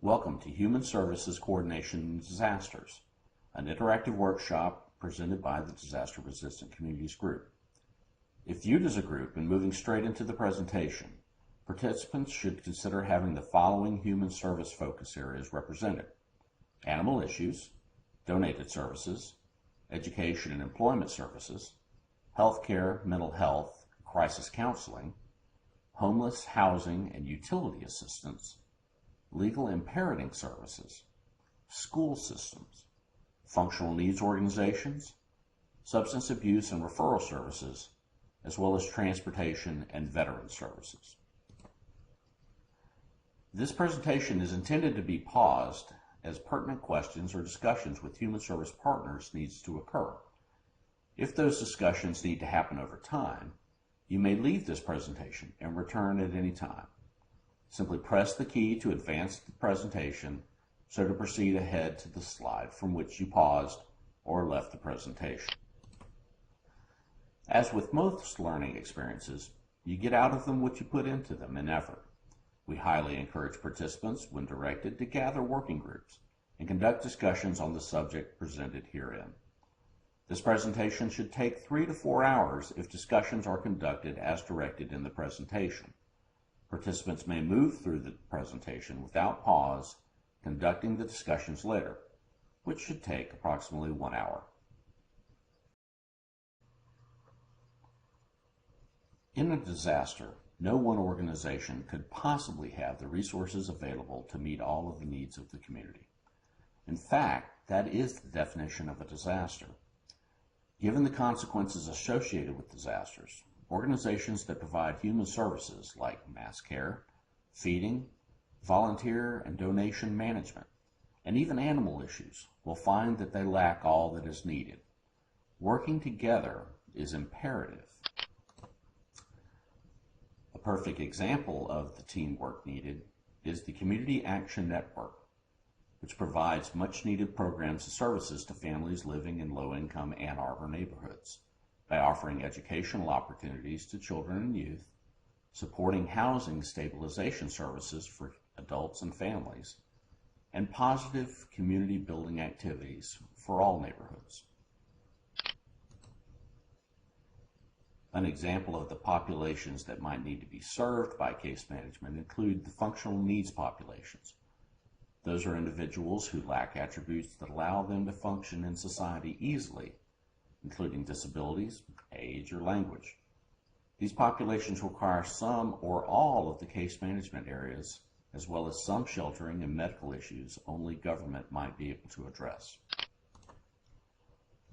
Welcome to Human Services Coordination in Disasters, an interactive workshop presented by the Disaster Resistant Communities Group. If viewed as a group and moving straight into the presentation, participants should consider having the following human service focus areas represented: animal issues, donated services, education and employment services, healthcare, mental health, crisis counseling, homeless housing and utility assistance, legal and parenting services, school systems, functional needs organizations, substance abuse and referral services, as well as transportation and veteran services. This presentation is intended to be paused as pertinent questions or discussions with human service partners needs to occur. If those discussions need to happen over time, you may leave this presentation and return at any time. Simply press the key to advance the presentation so to proceed ahead to the slide from which you paused or left the presentation. As with most learning experiences, you get out of them what you put into them in effort. We highly encourage participants, when directed, to gather working groups and conduct discussions on the subject presented herein. This presentation should take 3 to 4 hours if discussions are conducted as directed in the presentation. Participants may move through the presentation without pause, conducting the discussions later, which should take approximately 1 hour. In a disaster, no one organization could possibly have the resources available to meet all of the needs of the community. In fact, that is the definition of a disaster. Given the consequences associated with disasters, organizations that provide human services like mass care, feeding, volunteer and donation management, and even animal issues will find that they lack all that is needed. Working together is imperative. A perfect example of the teamwork needed is the Community Action Network, which provides much-needed programs and services to families living in low-income Ann Arbor neighborhoods by offering educational opportunities to children and youth, supporting housing stabilization services for adults and families, and positive community building activities for all neighborhoods. An example of the populations that might need to be served by case management include the functional needs populations. Those are individuals who lack attributes that allow them to function in society easily, including disabilities, age, or language. These populations require some or all of the case management areas, as well as some sheltering and medical issues only government might be able to address.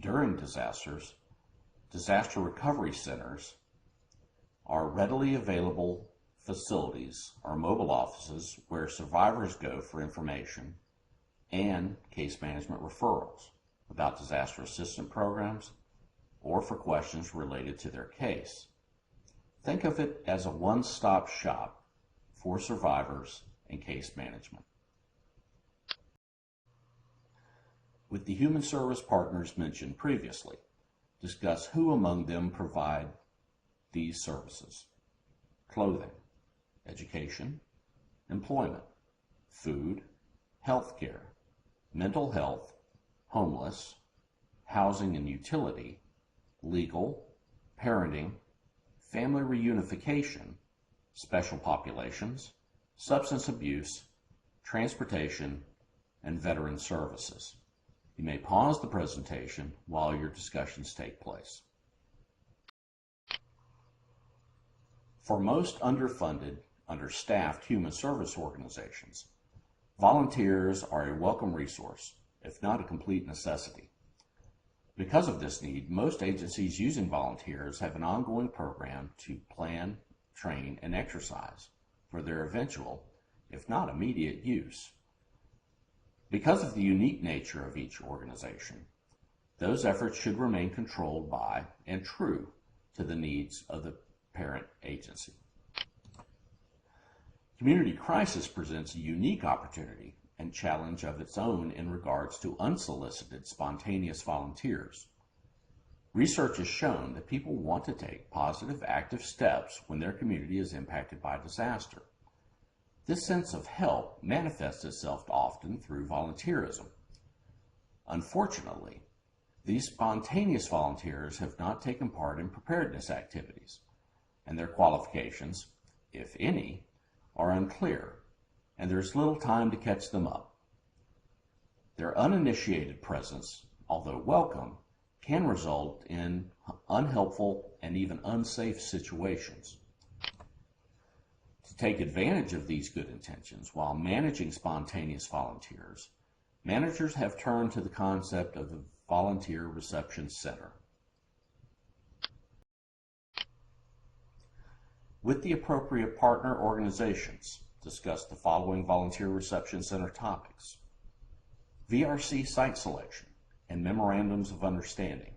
During disasters, disaster recovery centers are readily available facilities or mobile offices where survivors go for information and case management referrals about disaster assistance programs or for questions related to their case. Think of it as a one-stop shop for survivors and case management. With the human service partners mentioned previously, discuss who among them provide these services: clothing, education, employment, food, healthcare, mental health, homeless, housing and utility, legal, parenting, family reunification, special populations, substance abuse, transportation, and veteran services. You may pause the presentation while your discussions take place. For most underfunded, understaffed human service organizations, volunteers are a welcome resource, if not a complete necessity. Because of this need, most agencies using volunteers have an ongoing program to plan, train, and exercise for their eventual, if not immediate, use. Because of the unique nature of each organization, those efforts should remain controlled by and true to the needs of the parent agency. Community crisis presents a unique opportunity and challenge of its own in regards to unsolicited, spontaneous volunteers. Research has shown that people want to take positive, active steps when their community is impacted by disaster. This sense of help manifests itself often through volunteerism. Unfortunately, these spontaneous volunteers have not taken part in preparedness activities, and their qualifications, if any, are unclear, and there is little time to catch them up. Their uninitiated presence, although welcome, can result in unhelpful and even unsafe situations. To take advantage of these good intentions while managing spontaneous volunteers, managers have turned to the concept of the Volunteer Reception Center. With the appropriate partner organizations, discuss the following Volunteer Reception Center topics: VRC site selection and memorandums of understanding,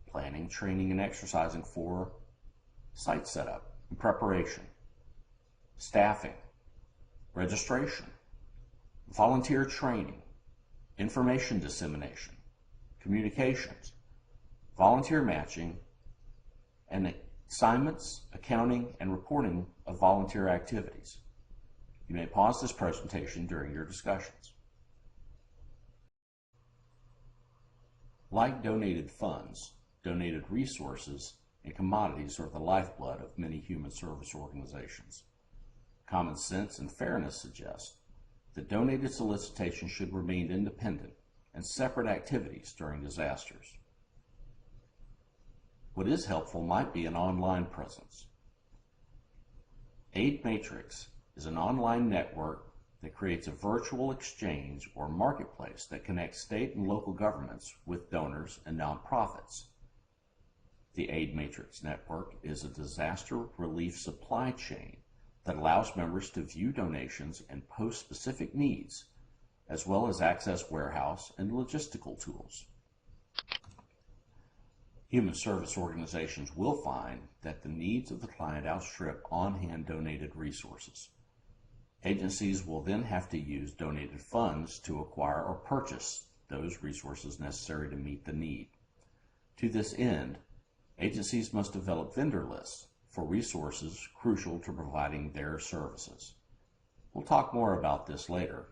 planning, training, and exercising for site setup and preparation, staffing, registration, volunteer training, information dissemination, communications, volunteer matching, and assignments, accounting, and reporting of volunteer activities. You may pause this presentation during your discussions. Like donated funds, donated resources and commodities are the lifeblood of many human service organizations. Common sense and fairness suggest that donated solicitation should remain independent and separate activities during disasters. What is helpful might be an online presence. Aid Matrix is an online network that creates a virtual exchange or marketplace that connects state and local governments with donors and nonprofits. The Aid Matrix network is a disaster relief supply chain that allows members to view donations and post specific needs, as well as access warehouse and logistical tools. Human service organizations will find that the needs of the client outstrip on-hand donated resources. Agencies will then have to use donated funds to acquire or purchase those resources necessary to meet the need. To this end, agencies must develop vendor lists for resources crucial to providing their services. We'll talk more about this later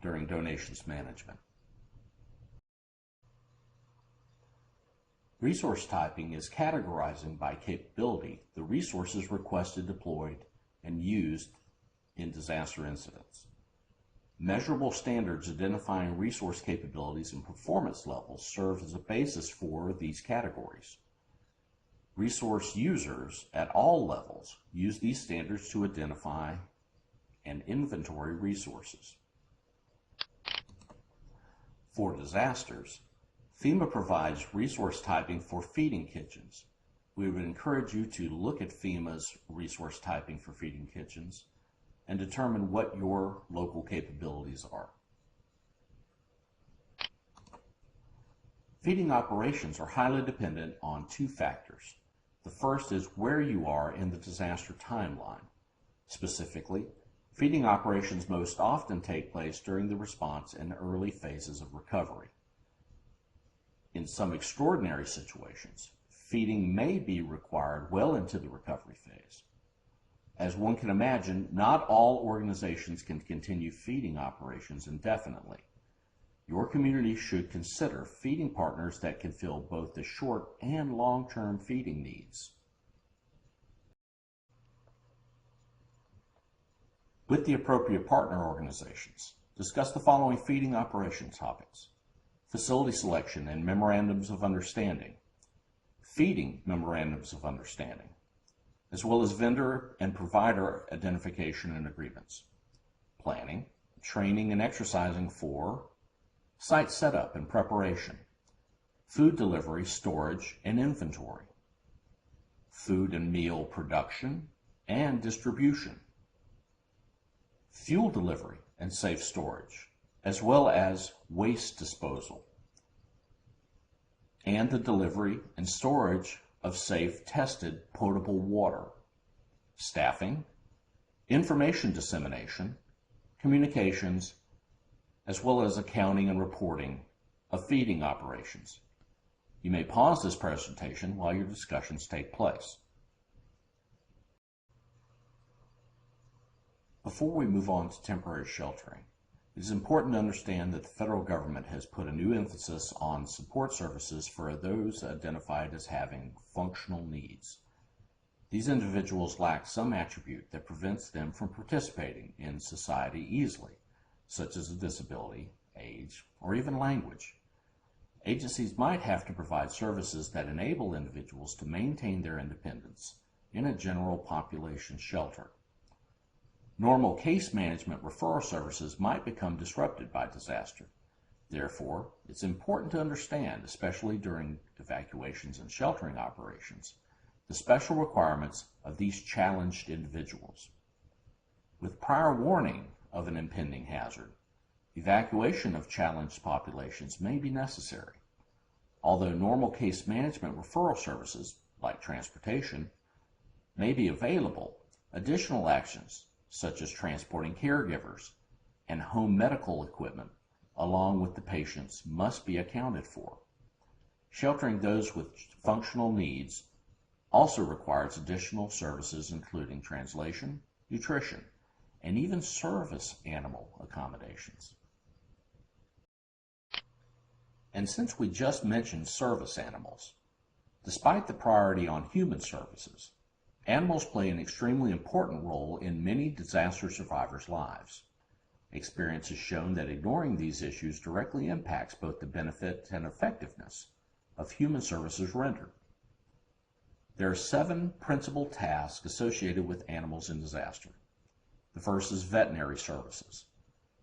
during donations management. Resource typing is categorizing by capability the resources requested, deployed, and used in disaster incidents. Measurable standards identifying resource capabilities and performance levels serve as a basis for these categories. Resource users at all levels use these standards to identify and inventory resources. For disasters, FEMA provides resource typing for feeding kitchens. We would encourage you to look at FEMA's resource typing for feeding kitchens and determine what your local capabilities are. Feeding operations are highly dependent on two factors. The first is where you are in the disaster timeline. Specifically, feeding operations most often take place during the response and early phases of recovery. In some extraordinary situations, feeding may be required well into the recovery phase. As one can imagine, not all organizations can continue feeding operations indefinitely. Your community should consider feeding partners that can fill both the short and long-term feeding needs. With the appropriate partner organizations, discuss the following feeding operation topics: facility selection and memorandums of understanding, feeding memorandums of understanding, as well as vendor and provider identification and agreements, planning, training, and exercising for site setup and preparation, food delivery, storage, and inventory, food and meal production and distribution, fuel delivery and safe storage, as well as waste disposal, and the delivery and storage of safe, tested, potable water, staffing, information dissemination, communications, as well as accounting and reporting of feeding operations. You may pause this presentation while your discussions take place. Before we move on to temporary sheltering, it is important to understand that the federal government has put a new emphasis on support services for those identified as having functional needs. These individuals lack some attribute that prevents them from participating in society easily, such as a disability, age, or even language. Agencies might have to provide services that enable individuals to maintain their independence in a general population shelter. Normal case management referral services might become disrupted by disaster. Therefore, it's important to understand, especially during evacuations and sheltering operations, the special requirements of these challenged individuals. With prior warning of an impending hazard, evacuation of challenged populations may be necessary. Although normal case management referral services, like transportation, may be available, additional actions, such as transporting caregivers and home medical equipment, along with the patients, must be accounted for. Sheltering those with functional needs also requires additional services including translation, nutrition, and even service animal accommodations. And since we just mentioned service animals, despite the priority on human services, animals play an extremely important role in many disaster survivors' lives. Experience has shown that ignoring these issues directly impacts both the benefit and effectiveness of human services rendered. There are 7 principal tasks associated with animals in disaster. The first is veterinary services,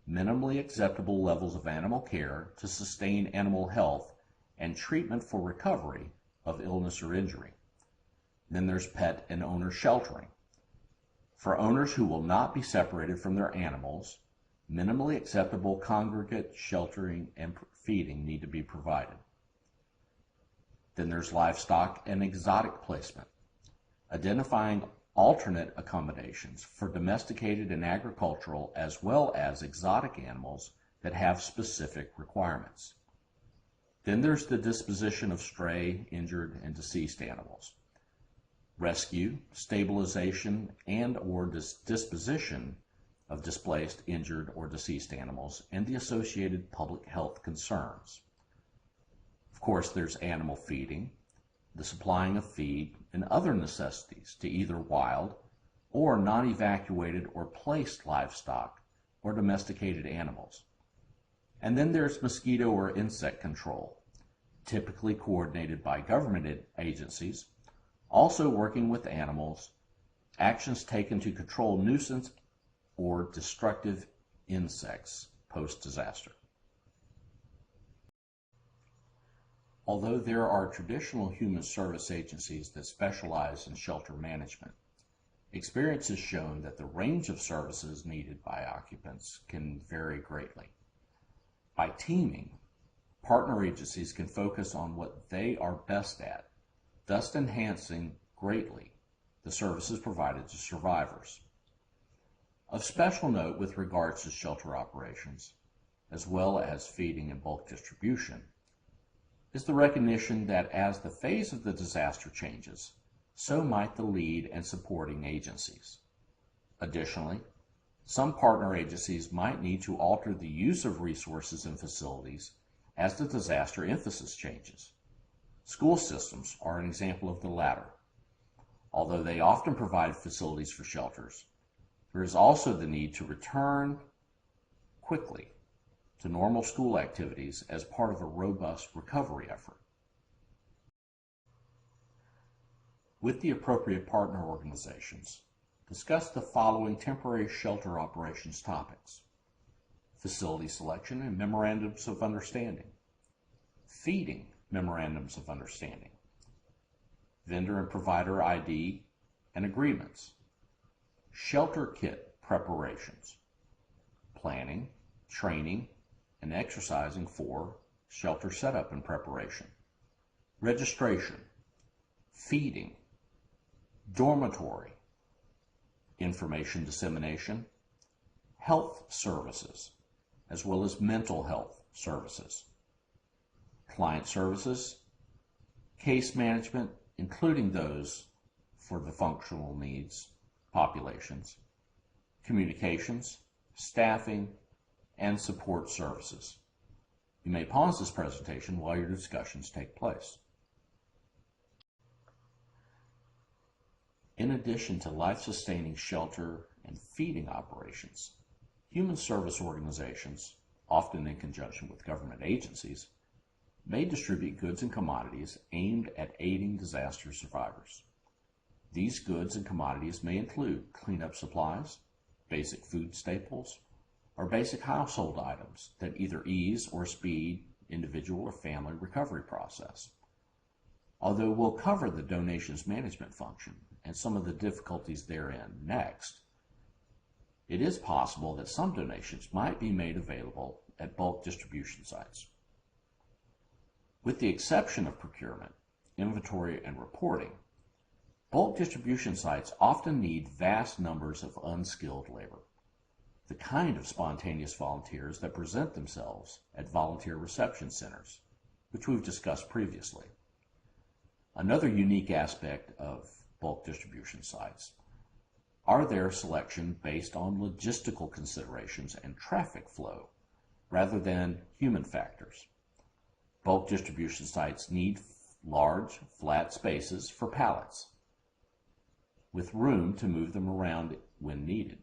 minimally acceptable levels of animal care to sustain animal health and treatment for recovery of illness or injury. Then there's pet and owner sheltering. For owners who will not be separated from their animals, minimally acceptable congregate sheltering and feeding need to be provided. Then there's livestock and exotic placement, identifying alternate accommodations for domesticated and agricultural as well as exotic animals that have specific requirements. Then there's the disposition of stray, injured, and deceased animals. Rescue, stabilization, and/or disposition of displaced, injured, or deceased animals, and the associated public health concerns. Of course, there's animal feeding, the supplying of feed, and other necessities to either wild or non-evacuated or placed livestock or domesticated animals. And then there's mosquito or insect control, typically coordinated by government agencies, also working with animals, actions taken to control nuisance or destructive insects post-disaster. Although there are traditional human service agencies that specialize in shelter management, experience has shown that the range of services needed by occupants can vary greatly. By teaming, partner agencies can focus on what they are best at, thus enhancing greatly the services provided to survivors. Of special note with regards to shelter operations, as well as feeding and bulk distribution, is the recognition that as the phase of the disaster changes, so might the lead and supporting agencies. Additionally, some partner agencies might need to alter the use of resources and facilities as the disaster emphasis changes. School systems are an example of the latter. Although they often provide facilities for shelters, there is also the need to return quickly to normal school activities as part of a robust recovery effort. With the appropriate partner organizations, discuss the following temporary shelter operations topics: facility selection and memorandums of understanding, feeding memorandums of understanding, vendor and provider ID and agreements, shelter kit preparations, planning, training, and exercising for shelter setup and preparation, registration, feeding, dormitory, information dissemination, health services, as well as mental health services, client services, case management, including those for the functional needs populations, communications, staffing, and support services. You may pause this presentation while your discussions take place. In addition to life-sustaining shelter and feeding operations, human service organizations, often in conjunction with government agencies, may distribute goods and commodities aimed at aiding disaster survivors. These goods and commodities may include cleanup supplies, basic food staples, or basic household items that either ease or speed individual or family recovery process. Although we'll cover the donations management function and some of the difficulties therein next, it is possible that some donations might be made available at bulk distribution sites. With the exception of procurement, inventory, and reporting, bulk distribution sites often need vast numbers of unskilled labor, the kind of spontaneous volunteers that present themselves at volunteer reception centers, which we've discussed previously. Another unique aspect of bulk distribution sites are their selection based on logistical considerations and traffic flow, rather than human factors. Bulk distribution sites need large, flat spaces for pallets, with room to move them around when needed.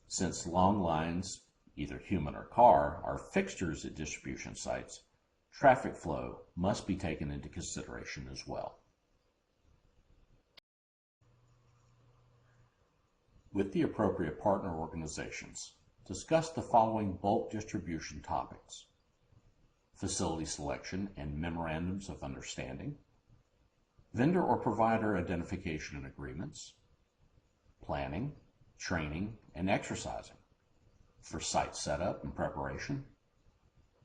Since long lines, either human or car, are fixtures at distribution sites, traffic flow must be taken into consideration as well. With the appropriate partner organizations, discuss the following bulk distribution topics: facility selection and memorandums of understanding, vendor or provider identification and agreements, planning, training, and exercising for site setup and preparation,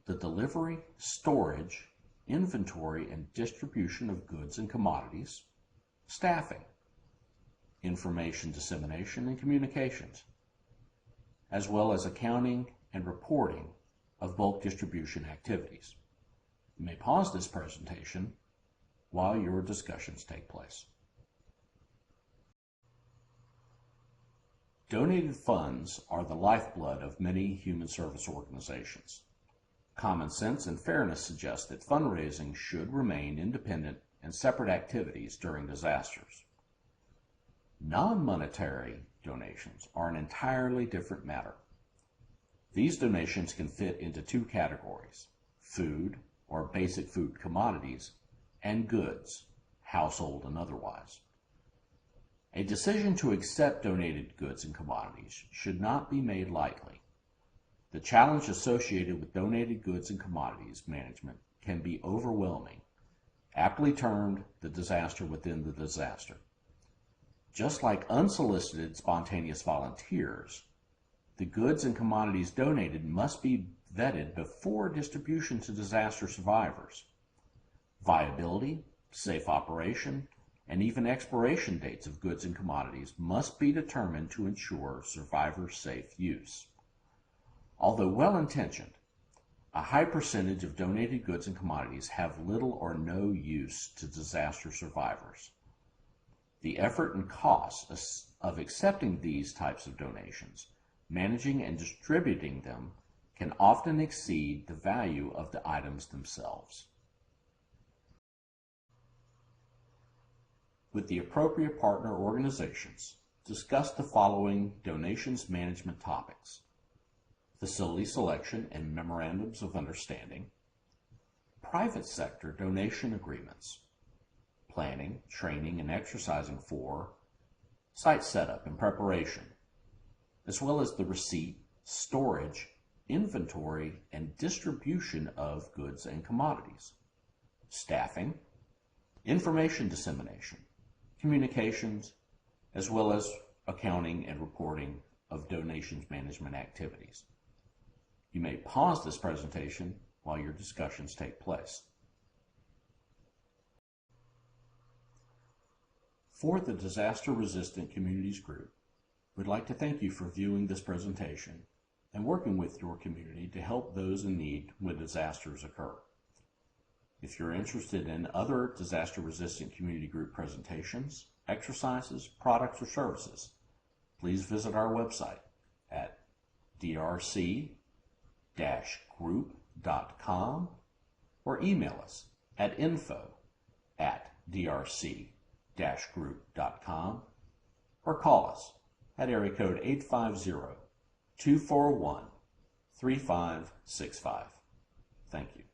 the delivery, storage, inventory, and distribution of goods and commodities, staffing, information dissemination and communications, as well as accounting and reporting of bulk distribution activities. You may pause this presentation while your discussions take place. Donated funds are the lifeblood of many human service organizations. Common sense and fairness suggest that fundraising should remain independent and separate activities during disasters. Non-monetary donations are an entirely different matter. These donations can fit into two categories: food or basic food commodities, and goods, household and otherwise. A decision to accept donated goods and commodities should not be made lightly. The challenge associated with donated goods and commodities management can be overwhelming, aptly termed the disaster within the disaster. Just like unsolicited spontaneous volunteers, the goods and commodities donated must be vetted before distribution to disaster survivors. Viability, safe operation, and even expiration dates of goods and commodities must be determined to ensure survivor-safe use. Although well-intentioned, a high percentage of donated goods and commodities have little or no use to disaster survivors. The effort and costs of accepting these types of donations, managing and distributing them, can often exceed the value of the items themselves. With the appropriate partner organizations, discuss the following donations management topics: facility selection and memorandums of understanding, private sector donation agreements, planning, training, and exercising for site setup and preparation, as well as the receipt, storage, inventory, and distribution of goods and commodities, staffing, information dissemination, communications, as well as accounting and reporting of donations management activities. You may pause this presentation while your discussions take place. For the Disaster Resistant Communities Group, we'd like to thank you for viewing this presentation and working with your community to help those in need when disasters occur. If you're interested in other disaster resistant community group presentations, exercises, products, or services, please visit our website at drc-group.com or email us at info@drc-group.com or call us at area code 850-241-3565. Thank you.